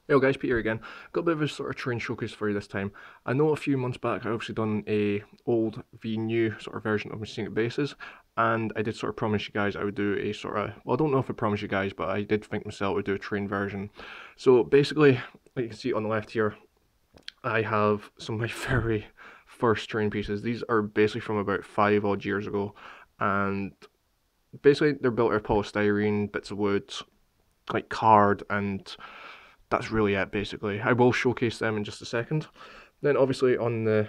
Hey guys, Peter again. Got a bit of a sort of train showcase for you this time. I know a few months back I obviously done a old v new sort of version of my scenic bases, and I did sort of promise you guys I would do a sort of, well, I don't know if I promised you guys, but I did think myself I would do a train version. So basically, like you can see on the left here, I have some of my very first train pieces. These are basically from about 5 odd years ago, and basically they're built out of polystyrene, bits of wood, like card, and that's really it basically. I will showcase them in just a second. Then obviously on the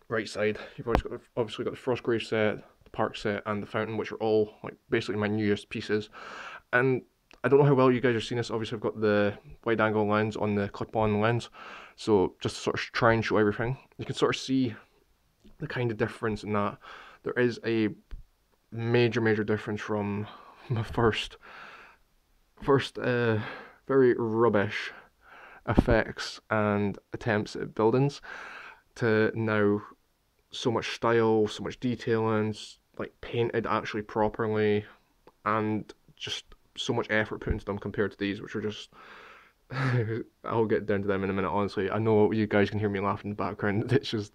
right side, you've always got obviously got the Frostgrave set, the Park set, and the Fountain, which are all like basically my newest pieces. And I don't know how well you guys are seeing this. Obviously, I've got the wide angle lens on the clip-on lens, so just to sort of try and show everything, you can sort of see the kind of difference in that. There is a major difference from my first very rubbish effects and attempts at buildings to now so much style, so much detailing, like painted actually properly, and just so much effort put into them compared to these, which are just. I'll get down to them in a minute. Honestly, I know you guys can hear me laughing in the background. It's just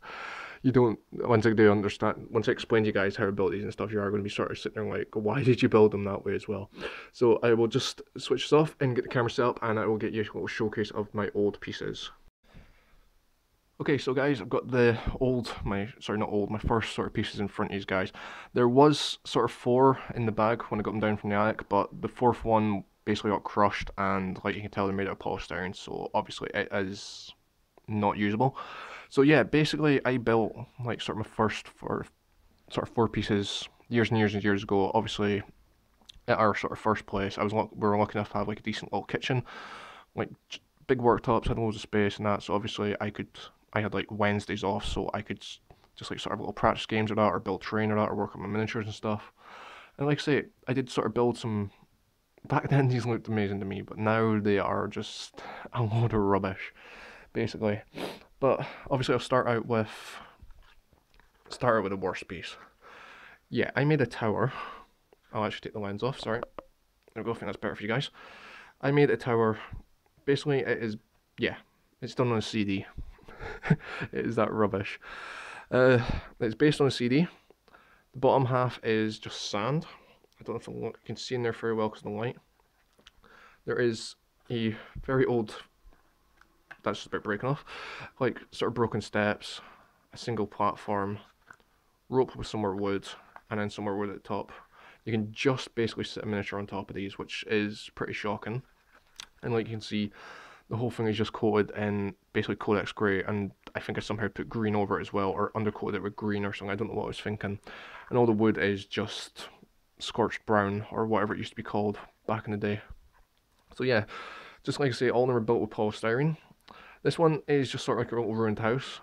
you don't once I do understand once I explain to you guys how I built these and stuff, you are going to be sort of sitting there like, why did you build them that way as well? So I will just switch this off and get the camera set up, and I will get you a little showcase of my old pieces. Okay, so guys, I've got the my first sort of pieces in front of these guys. There was sort of four in the bag when I got them down from the attic, but the fourth one basically got crushed, and like you can tell, they're made out of polystyrene, so obviously it is not usable. So yeah, basically I built like sort of my first sort of four pieces years and years ago. Obviously, at our sort of first place, we were lucky enough to have like a decent little kitchen, like big worktops, had loads of space and that. So obviously I had like Wednesdays off, so I could just like sort of little practice games or that, or build terrain or that, or work on my miniatures and stuff. And like I say, I did sort of build some. Back then, these looked amazing to me, but now they are just a load of rubbish, basically. But obviously, I'll start out with the worst piece. Yeah, I made a tower. I'll actually take the lens off. Sorry. There we go. I think that's better for you guys. I made a tower. Basically, it is. Yeah, it's done on a CD. It is that rubbish. Uh, it's based on a CD. The bottom half is just sand. I don't know if you can see in there very well because of the light. There is a very old. That's just about breaking off. Like sort of broken steps, a single platform, rope with some more wood, and then some more wood at the top. You can just basically sit a miniature on top of these, which is pretty shocking. And like you can see, the whole thing is just coated in basically Codex grey, and I think I somehow put green over it as well, or undercoated it with green or something. I don't know what I was thinking. And all the wood is just scorched brown, or whatever it used to be called back in the day. So yeah, just like I say, all of them are built with polystyrene. This one is just sort of like a little ruined house.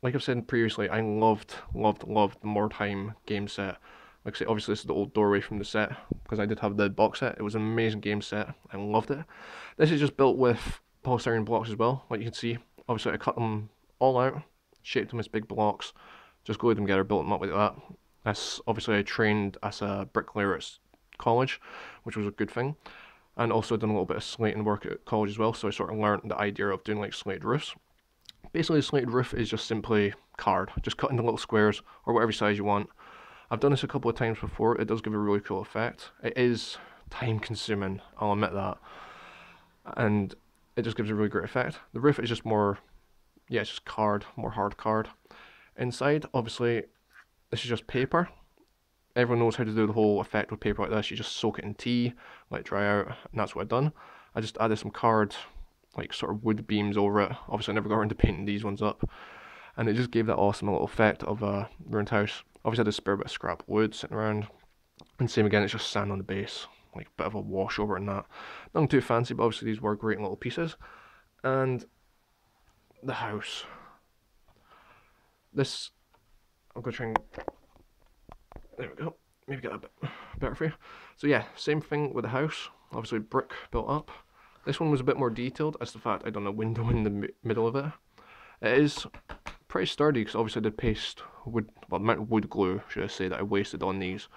Like I've said previously, I loved the More Time game set. Like I say, obviously this is the old doorway from the set, because I did have the box set. It was an amazing game set. I loved it. This is just built with polystyrene blocks as well. Like you can see, obviously I cut them all out, shaped them as big blocks, just glued them together, built them up like that. That's obviously I trained as a bricklayer at college, which was a good thing. And also done a little bit of slating work at college as well, so I sort of learned the idea of doing like slated roofs. Basically, a slated roof is just simply card, just cut into little squares or whatever size you want. I've done this a couple of times before. It does give a really cool effect. It is time consuming, I'll admit that, and it just gives a really great effect. The roof is just more, yeah, it's just card, more hard card. Inside, obviously, this is just paper. Everyone knows how to do the whole effect with paper like this. You just soak it in tea, let it dry out, and that's what I've done. I just added some card, like sort of wood beams over it. Obviously, I never got around to painting these ones up, and it just gave that awesome little effect of a ruined house. Obviously, I had a spare bit of scrap wood sitting around, and same again, it's just sand on the base, like a bit of a wash over and that. Nothing too fancy, but obviously these were great little pieces. And the house. This, I'm gonna try and, there we go, maybe get that a bit better for you. So yeah, same thing with the house, obviously brick built up. This one was a bit more detailed, as the fact I done a window in the middle of it. It is pretty sturdy, because obviously I did paste wood, well, the amount of wood glue, should I say, that I wasted on these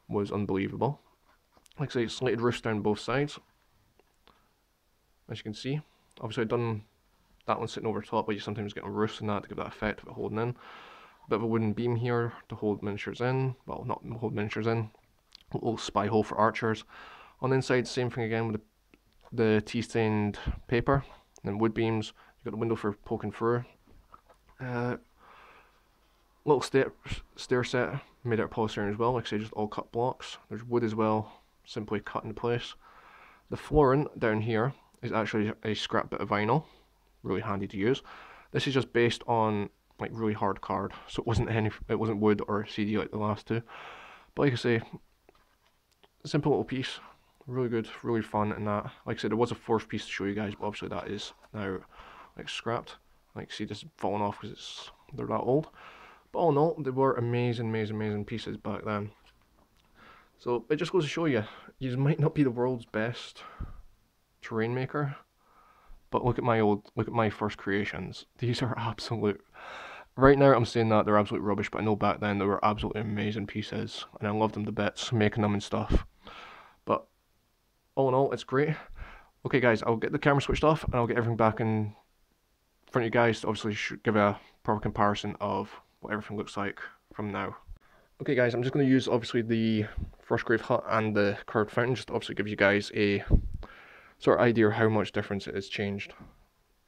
was unbelievable. Like I say, slated roofs down both sides. as you can see. Obviously I've done that one sitting over top, but you sometimes get a roof and that to give that effect of it holding in. A bit of a wooden beam here to hold miniatures in, well, not hold miniatures in. A little spy hole for archers. On the inside, same thing again with the tea-stained paper. And then wood beams. You've got the window for poking through. Little stair set made out of polystyrene as well, like I say, just all cut blocks. There's wood as well, simply cut into place. The flooring down here is actually a scrap bit of vinyl, really handy to use. This is just based on like really hard card, so it wasn't wood or CD like the last two. But like I say, simple little piece, really good, really fun, and that. Like I said, there was a fourth piece to show you guys, but obviously that is now like scrapped. Like see, this falling off because they're that old. But all in all, they were amazing pieces back then. So it just goes to show you, you might not be the world's best terrain maker, but look at my first creations. These are absolute. Right now I'm saying that they're absolute rubbish, but I know back then they were absolutely amazing pieces, and I loved them to bits, making them and stuff. But all in all, it's great. Okay guys, I'll get the camera switched off, and I'll get everything back in front of you guys to obviously give a proper comparison of what everything looks like from now. Okay guys, I'm just going to use obviously the Frostgrave hut and the curved fountain just to obviously give you guys a sort of idea of how much difference it has changed.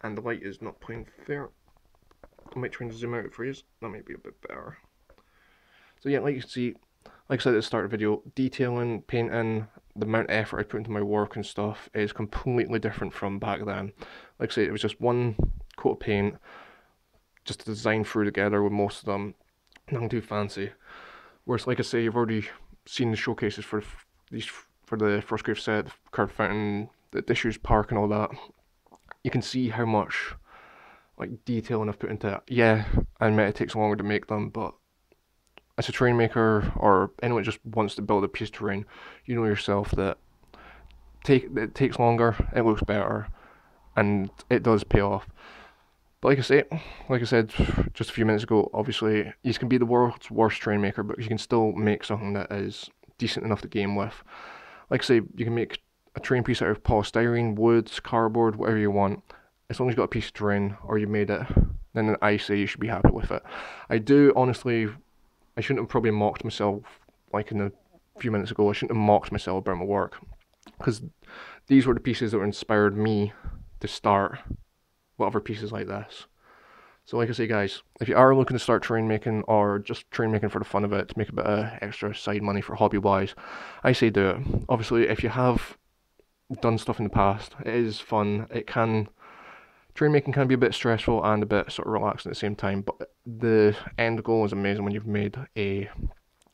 And the light is not playing fair. I might try and zoom out for you, that might be a bit better. So yeah, like you can see, like I said at the start of the video, detailing, painting, the amount of effort I put into my work and stuff is completely different from back then. Like I say, it was just one coat of paint, just to design through together with most of them, nothing too fancy. Whereas, like I say, you've already seen the showcases for the Frostgrave set, the curved fountain, the disused park, and all that. You can see how much like detailing I've put into it. Yeah, I admit it takes longer to make them, but as a terrain maker or anyone that just wants to build a piece of terrain, you know yourself that it takes longer, it looks better, and it does pay off. But like I said just a few minutes ago, obviously you can be the world's worst terrain maker, but you can still make something that is decent enough to game with. Like I say, you can make a terrain piece out of polystyrene, wood, cardboard, whatever you want. As long as you've got a piece of terrain or you made it, then I say you should be happy with it. I do honestly, I shouldn't have probably mocked myself like in a few minutes ago. I shouldn't have mocked myself about my work, because these were the pieces that inspired me to start with other pieces like this. So like I say guys, if you are looking to start terrain making or just terrain making for the fun of it, to make a bit of extra side money for hobby wise, I say do it. Obviously if you have done stuff in the past, it is fun. Terrain making can be a bit stressful and a bit sort of relaxing at the same time, but the end goal is amazing when you've made a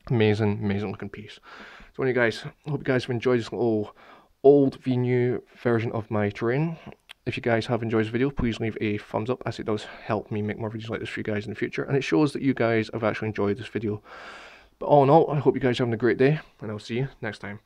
amazing looking piece. So anyway guys, I hope you guys have enjoyed this little old v new version of my terrain. If you guys have enjoyed this video, please leave a thumbs up, as it does help me make more videos like this for you guys in the future, and it shows that you guys have actually enjoyed this video. But all in all, I hope you guys are having a great day, and I'll see you next time.